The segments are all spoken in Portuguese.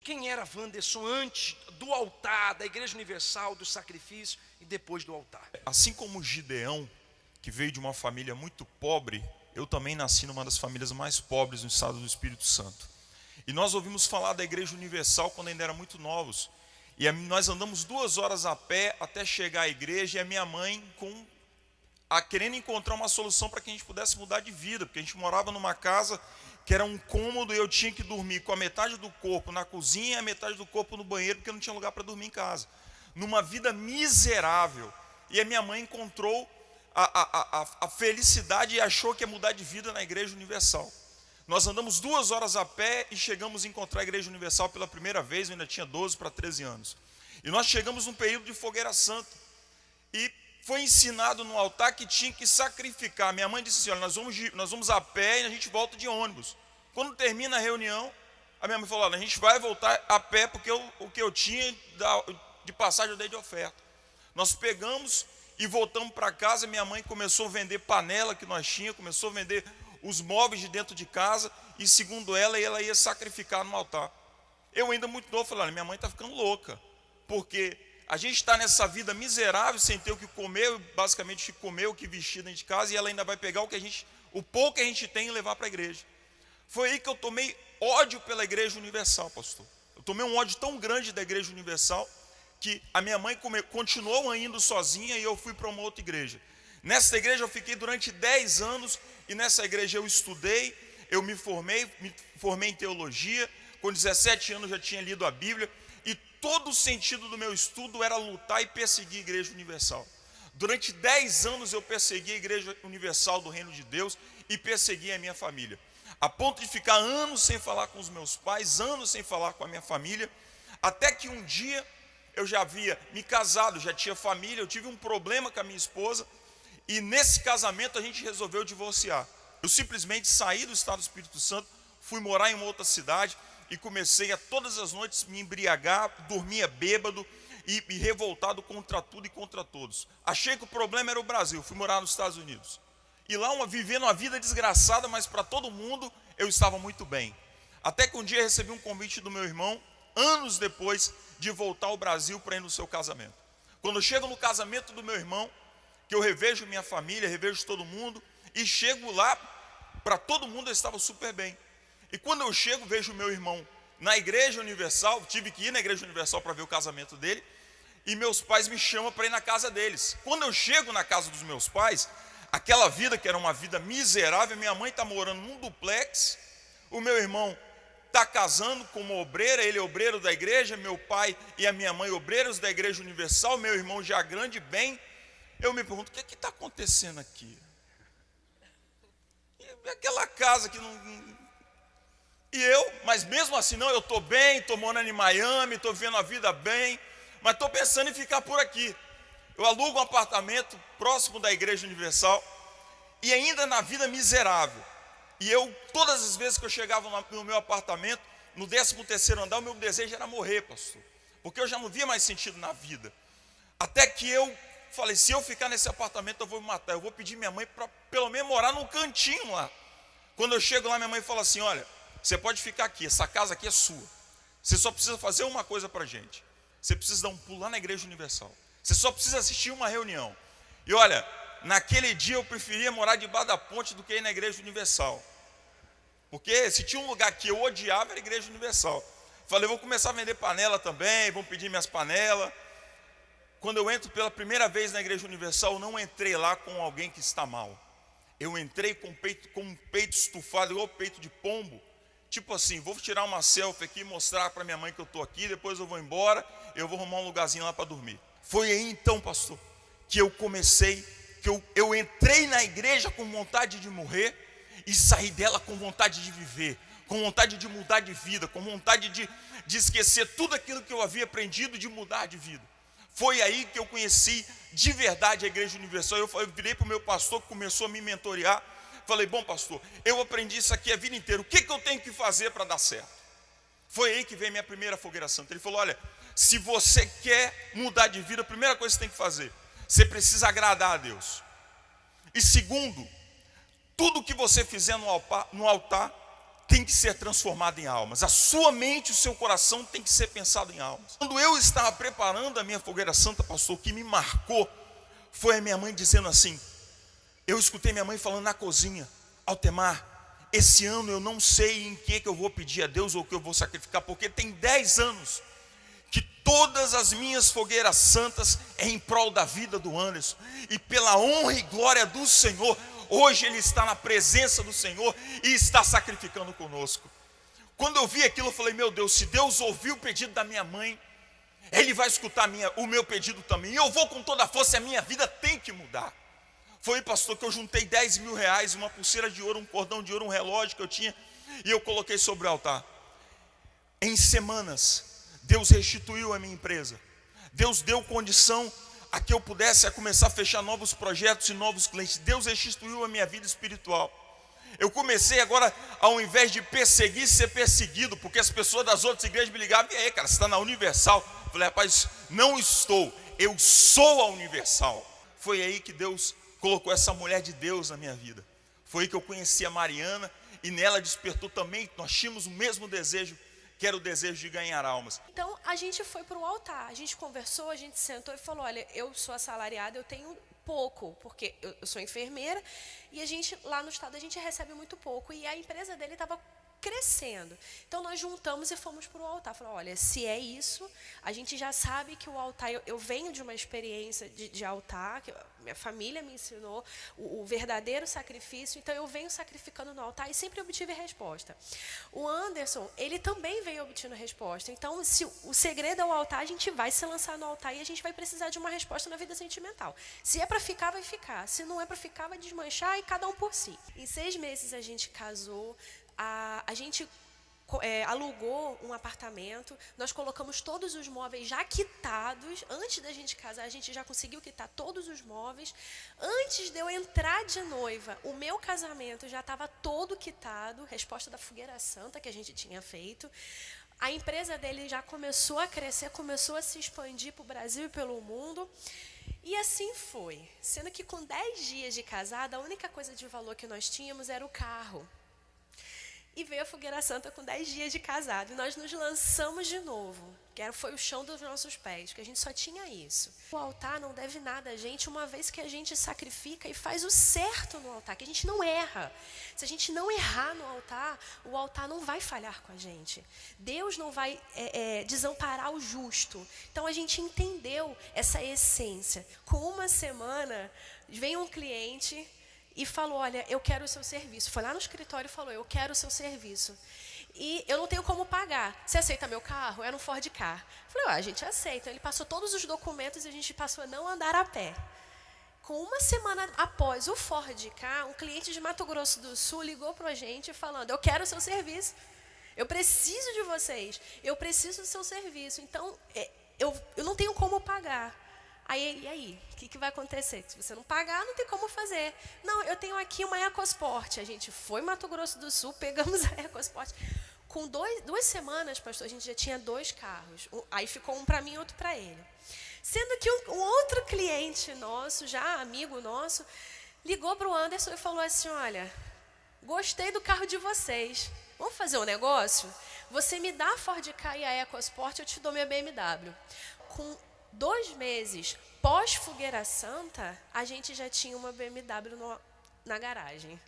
Quem era Wanderson antes do altar, da Igreja Universal, do sacrifício e depois do altar? Assim como Gideão, que veio de uma família muito pobre, eu também nasci numa das famílias mais pobres no estado do Espírito Santo. E nós ouvimos falar da Igreja Universal quando ainda eram muito novos. E nós andamos 2 horas a pé até chegar à igreja, e a minha mãe querendo encontrar uma solução para que a gente pudesse mudar de vida, porque a gente morava numa casa que era um cômodo e eu tinha que dormir com a metade do corpo na cozinha e a metade do corpo no banheiro, porque eu não tinha lugar para dormir em casa. Numa vida miserável. E a minha mãe encontrou a felicidade e achou que ia mudar de vida na Igreja Universal. Nós andamos 2 horas a pé e chegamos a encontrar a Igreja Universal pela primeira vez, eu ainda tinha 12 para 13 anos. E nós chegamos num período de fogueira santa. E foi ensinado no altar que tinha que sacrificar. Minha mãe disse assim, olha, nós vamos a pé e a gente volta de ônibus. Quando termina a reunião, a minha mãe falou, olha, a gente vai voltar a pé, porque o que eu tinha de passagem eu dei de oferta. Nós pegamos e voltamos para casa. Minha mãe começou a vender panela que nós tínhamos, começou a vender os móveis de dentro de casa, e segundo ela ia sacrificar no altar. Eu ainda muito novo, falei, olha, minha mãe está ficando louca, porque a gente está nessa vida miserável, sem ter o que comer, basicamente comer o que vestir dentro de casa, e ela ainda vai pegar o pouco que a gente tem e levar para a igreja. Foi aí que eu tomei ódio pela Igreja Universal, pastor. Eu tomei um ódio tão grande da Igreja Universal, que a minha mãe continuou indo sozinha e eu fui para uma outra igreja. Nessa igreja eu fiquei durante 10 anos, e nessa igreja eu estudei, eu me formei em teologia, com 17 anos já tinha lido a Bíblia, e todo o sentido do meu estudo era lutar e perseguir a Igreja Universal. Durante 10 anos eu persegui a Igreja Universal do Reino de Deus e persegui a minha família, a ponto de ficar anos sem falar com os meus pais, anos sem falar com a minha família, até que um dia eu já havia me casado, já tinha família, eu tive um problema com a minha esposa, e nesse casamento a gente resolveu divorciar. Eu simplesmente saí do estado do Espírito Santo, fui morar em uma outra cidade e comecei a todas as noites me embriagar, dormia bêbado e revoltado contra tudo e contra todos. Achei que o problema era o Brasil, fui morar nos Estados Unidos. E lá vivendo uma vida desgraçada, mas para todo mundo eu estava muito bem. Até que um dia recebi um convite do meu irmão, anos depois, de voltar ao Brasil para ir no seu casamento. Quando eu chego no casamento do meu irmão, que eu revejo minha família, revejo todo mundo, e chego lá, para todo mundo eu estava super bem. E quando eu chego, vejo o meu irmão na Igreja Universal, tive que ir na Igreja Universal para ver o casamento dele, e meus pais me chamam para ir na casa deles. Quando eu chego na casa dos meus pais, aquela vida que era uma vida miserável, minha mãe está morando num duplex, o meu irmão está casando com uma obreira, ele é obreiro da igreja, meu pai e a minha mãe obreiros da Igreja Universal, meu irmão já grande, bem. Eu me pergunto, o que está acontecendo aqui? E aquela casa que não... Mas mesmo assim, não, eu estou bem, estou morando em Miami, estou vivendo a vida bem, mas estou pensando em ficar por aqui. Eu alugo um apartamento próximo da Igreja Universal, e ainda na vida miserável. E todas as vezes que eu chegava no meu apartamento, no 13º andar, o meu desejo era morrer, pastor, porque eu já não via mais sentido na vida. Até que eu falei, se eu ficar nesse apartamento eu vou me matar, eu vou pedir minha mãe para pelo menos morar num cantinho lá. Quando eu chego lá, minha mãe fala assim, olha, você pode ficar aqui, essa casa aqui é sua, você só precisa fazer uma coisa para a gente, você precisa dar um pulo lá na Igreja Universal, você só precisa assistir uma reunião. E olha, naquele dia eu preferia morar debaixo da ponte do que ir na Igreja Universal, porque se tinha um lugar que eu odiava era a Igreja Universal. Falei, vou começar a vender panela também, vão pedir minhas panelas. Quando eu entro pela primeira vez na Igreja Universal, eu não entrei lá com alguém que está mal. Eu entrei com um peito estufado, igual peito de pombo. Tipo assim, vou tirar uma selfie aqui, mostrar para minha mãe que eu estou aqui, depois eu vou embora, eu vou arrumar um lugarzinho lá para dormir. Foi aí então, pastor, que eu comecei, que eu entrei na igreja com vontade de morrer e saí dela com vontade de viver, com vontade de mudar de vida, com vontade de esquecer tudo aquilo que eu havia aprendido, de mudar de vida. Foi aí que eu conheci de verdade a Igreja Universal. Eu virei para o meu pastor, que começou a me mentorear. Falei, bom pastor, eu aprendi isso aqui a vida inteira, o que eu tenho que fazer para dar certo? Foi aí que veio minha primeira fogueira santa. Ele falou, olha, se você quer mudar de vida, a primeira coisa que você tem que fazer, você precisa agradar a Deus. E segundo, tudo que você fizer no altar tem que ser transformada em almas. A sua mente, o seu coração tem que ser pensado em almas. Quando eu estava preparando a minha fogueira santa, pastor, o que me marcou foi a minha mãe dizendo assim, eu escutei minha mãe falando na cozinha, Altemar, esse ano eu não sei em que eu vou pedir a Deus ou que eu vou sacrificar, porque tem 10 anos que todas as minhas fogueiras santas é em prol da vida do Anderson, e pela honra e glória do Senhor, hoje ele está na presença do Senhor e está sacrificando conosco. Quando eu vi aquilo, eu falei, meu Deus, se Deus ouviu o pedido da minha mãe, Ele vai escutar o meu pedido também, e eu vou com toda a força, e a minha vida tem que mudar. Foi, pastor, que eu juntei 10 mil reais, uma pulseira de ouro, um cordão de ouro, um relógio que eu tinha, e eu coloquei sobre o altar. Em semanas, Deus restituiu a minha empresa. Deus deu condição a que eu pudesse começar a fechar novos projetos e novos clientes. Deus restituiu a minha vida espiritual. Eu comecei agora, ao invés de perseguir, ser perseguido, porque as pessoas das outras igrejas me ligavam, e aí, cara, você está na Universal? Eu falei, rapaz, não estou, eu sou a Universal. Foi aí que Deus colocou essa mulher de Deus na minha vida. Foi aí que eu conheci a Mariana, e nela despertou também, nós tínhamos o mesmo desejo, que era o desejo de ganhar almas. Então, a gente foi para o altar, a gente conversou, a gente sentou e falou, olha, eu sou assalariada, eu tenho pouco, porque eu sou enfermeira, e a gente, lá no estado, a gente recebe muito pouco, e a empresa dele estava crescendo. Então, nós juntamos e fomos para o altar. Falou, olha, se é isso, a gente já sabe que o altar, eu venho de uma experiência de altar, que minha família me ensinou, o verdadeiro sacrifício, então eu venho sacrificando no altar e sempre obtive resposta. O Anderson, ele também veio obtendo resposta. Então, se o segredo é o altar, a gente vai se lançar no altar e a gente vai precisar de uma resposta na vida sentimental. Se é para ficar, vai ficar. Se não é para ficar, vai desmanchar e cada um por si. Em 6 meses a gente casou, a gente alugou um apartamento, nós colocamos todos os móveis já quitados. Antes da gente casar, a gente já conseguiu quitar todos os móveis. Antes de eu entrar de noiva, o meu casamento já estava todo quitado, resposta da fogueira santa que a gente tinha feito. A empresa dele já começou a crescer, começou a se expandir para o Brasil e pelo mundo. E assim foi, sendo que com 10 dias de casada, a única coisa de valor que nós tínhamos era o carro. E veio a fogueira santa com 10 dias de casado. E nós nos lançamos de novo. Foi o chão dos nossos pés, que a gente só tinha isso. O altar não deve nada a gente, uma vez que a gente sacrifica e faz o certo no altar, que a gente não erra. Se a gente não errar no altar, o altar não vai falhar com a gente. Deus não vai desamparar o justo. Então a gente entendeu essa essência. Com uma semana, vem um cliente e falou, olha, eu quero o seu serviço. Foi lá no escritório e falou, eu quero o seu serviço. E eu não tenho como pagar. Você aceita meu carro? Era um Ford Ka. Falei, a gente aceita. Ele passou todos os documentos e a gente passou a não andar a pé. Com uma semana após o Ford Ka, um cliente de Mato Grosso do Sul ligou para a gente falando, eu quero o seu serviço. Eu preciso de vocês. Eu preciso do seu serviço. Então, eu não tenho como pagar. E aí, o que vai acontecer? Se você não pagar, não tem como fazer. Não, eu tenho aqui uma EcoSport. A gente foi em Mato Grosso do Sul, pegamos a EcoSport. Com 2 semanas, pastor, a gente já tinha 2 carros. Aí ficou um para mim e outro para ele. Sendo que um outro cliente nosso, já amigo nosso, ligou para o Anderson e falou assim, olha, gostei do carro de vocês. Vamos fazer um negócio? Você me dá a Ford Ka e a EcoSport, eu te dou minha BMW. Com 2 meses pós-fogueira santa, a gente já tinha uma BMW na garagem.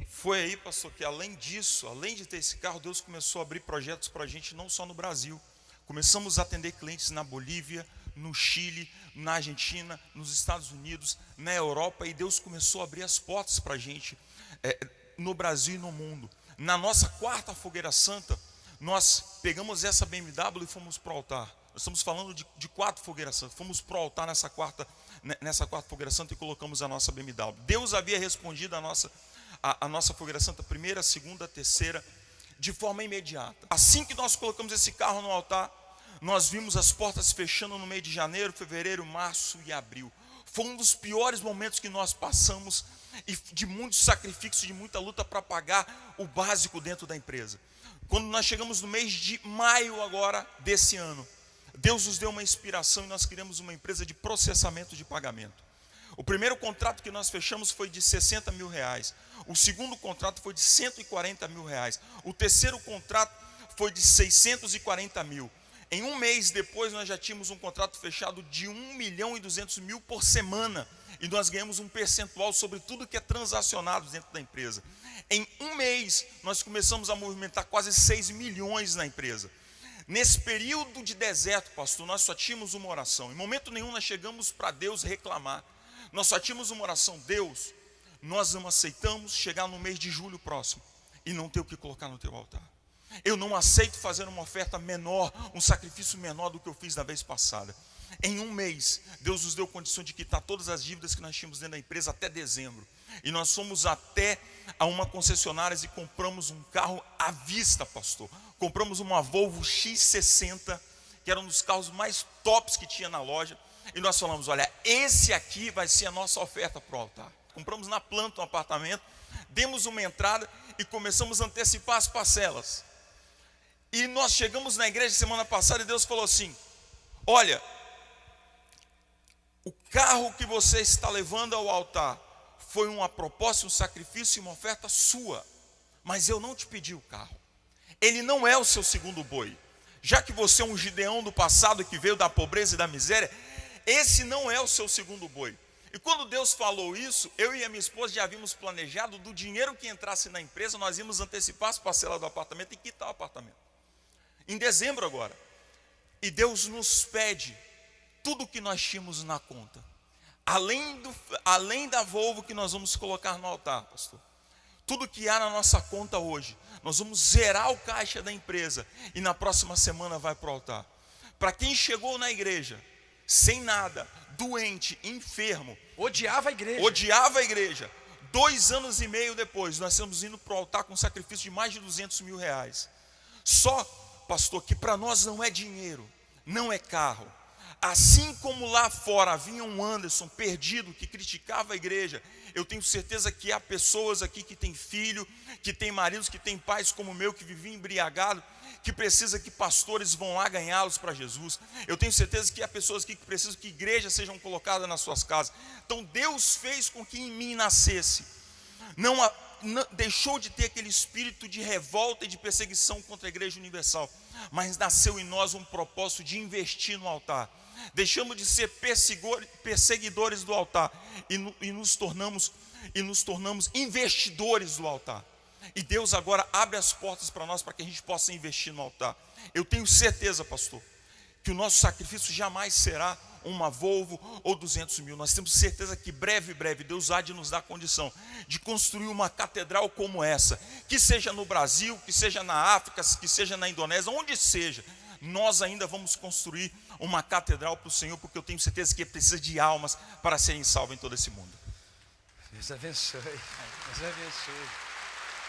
Foi aí, pastor, que além disso, além de ter esse carro, Deus começou a abrir projetos para a gente, não só no Brasil. Começamos a atender clientes na Bolívia, no Chile, na Argentina, nos Estados Unidos, na Europa, e Deus começou a abrir as portas para a gente no Brasil e no mundo. Na nossa 4ª fogueira santa, nós pegamos essa BMW e fomos para o altar. Nós estamos falando de 4 fogueiras santas. Fomos para o altar nessa quarta fogueira santa e colocamos a nossa BMW. Deus havia respondido a nossa fogueira santa, 1ª, 2ª, 3ª, de forma imediata. Assim que nós colocamos esse carro no altar, nós vimos as portas fechando no meio de janeiro, fevereiro, março e abril. Foi um dos piores momentos que nós passamos, e de muitos sacrifícios, de muita luta para pagar o básico dentro da empresa. Quando nós chegamos no mês de maio agora desse ano, Deus nos deu uma inspiração e nós criamos uma empresa de processamento de pagamento. O primeiro contrato que nós fechamos foi de 60 mil reais. O segundo contrato foi de 140 mil reais. O terceiro contrato foi de 640 mil. Em um mês depois nós já tínhamos um contrato fechado de 1.200.000 por semana. E nós ganhamos um percentual sobre tudo que é transacionado dentro da empresa. Em um mês nós começamos a movimentar quase 6 milhões na empresa. Nesse período de deserto, pastor, nós só tínhamos uma oração. Em momento nenhum nós chegamos para Deus reclamar. Nós só tínhamos uma oração: Deus, nós não aceitamos chegar no mês de julho próximo e não ter o que colocar no teu altar. Eu não aceito fazer uma oferta menor, um sacrifício menor do que eu fiz da vez passada. Em um mês, Deus nos deu condição de quitar todas as dívidas que nós tínhamos dentro da empresa até dezembro. E nós fomos até a uma concessionária e compramos um carro à vista, pastor. Compramos uma Volvo X60, que era um dos carros mais tops que tinha na loja. E nós falamos: olha, esse aqui vai ser a nossa oferta para o altar. Compramos na planta um apartamento, demos uma entrada e começamos a antecipar as parcelas. E nós chegamos na igreja semana passada e Deus falou assim: olha, o carro que você está levando ao altar foi uma proposta, um sacrifício e uma oferta sua, mas eu não te pedi o carro. Ele não é o seu segundo boi. Já que você é um Gideão do passado que veio da pobreza e da miséria, esse não é o seu segundo boi. E quando Deus falou isso, eu e a minha esposa já havíamos planejado do dinheiro que entrasse na empresa, nós íamos antecipar as parcelas do apartamento e quitar o apartamento. Em dezembro agora. E Deus nos pede tudo que nós tínhamos na conta. Além da Volvo que nós vamos colocar no altar, pastor. Tudo que há na nossa conta hoje, nós vamos zerar o caixa da empresa e na próxima semana vai para o altar. Para quem chegou na igreja sem nada, doente, enfermo, odiava a igreja. 2 anos e meio depois, nós estamos indo para o altar com um sacrifício de mais de 200 mil reais. Só, pastor, que para nós não é dinheiro, não é carro. Assim como lá fora havia um Anderson perdido que criticava a igreja, eu tenho certeza que há pessoas aqui que têm filho, que têm maridos, que têm pais como o meu, que viviam embriagado, que precisa que pastores vão lá ganhá-los para Jesus. Eu tenho certeza que há pessoas aqui que precisam que igrejas sejam colocadas nas suas casas. Então Deus fez com que em mim nascesse. Não deixou de ter aquele espírito de revolta e de perseguição contra a Igreja Universal, mas nasceu em nós um propósito de investir no altar. Deixamos de ser perseguidores do altar e nos tornamos investidores do altar. E Deus agora abre as portas para nós, para que a gente possa investir no altar. Eu tenho certeza, pastor, que o nosso sacrifício jamais será uma Volvo ou 200 mil. Nós temos certeza que breve, Deus há de nos dar condição de construir uma catedral como essa, que seja no Brasil, que seja na África, que seja na Indonésia, onde seja. Nós ainda vamos construir uma catedral para o Senhor, porque eu tenho certeza que precisa de almas para serem salvas em todo esse mundo. Deus abençoe. Deus abençoe.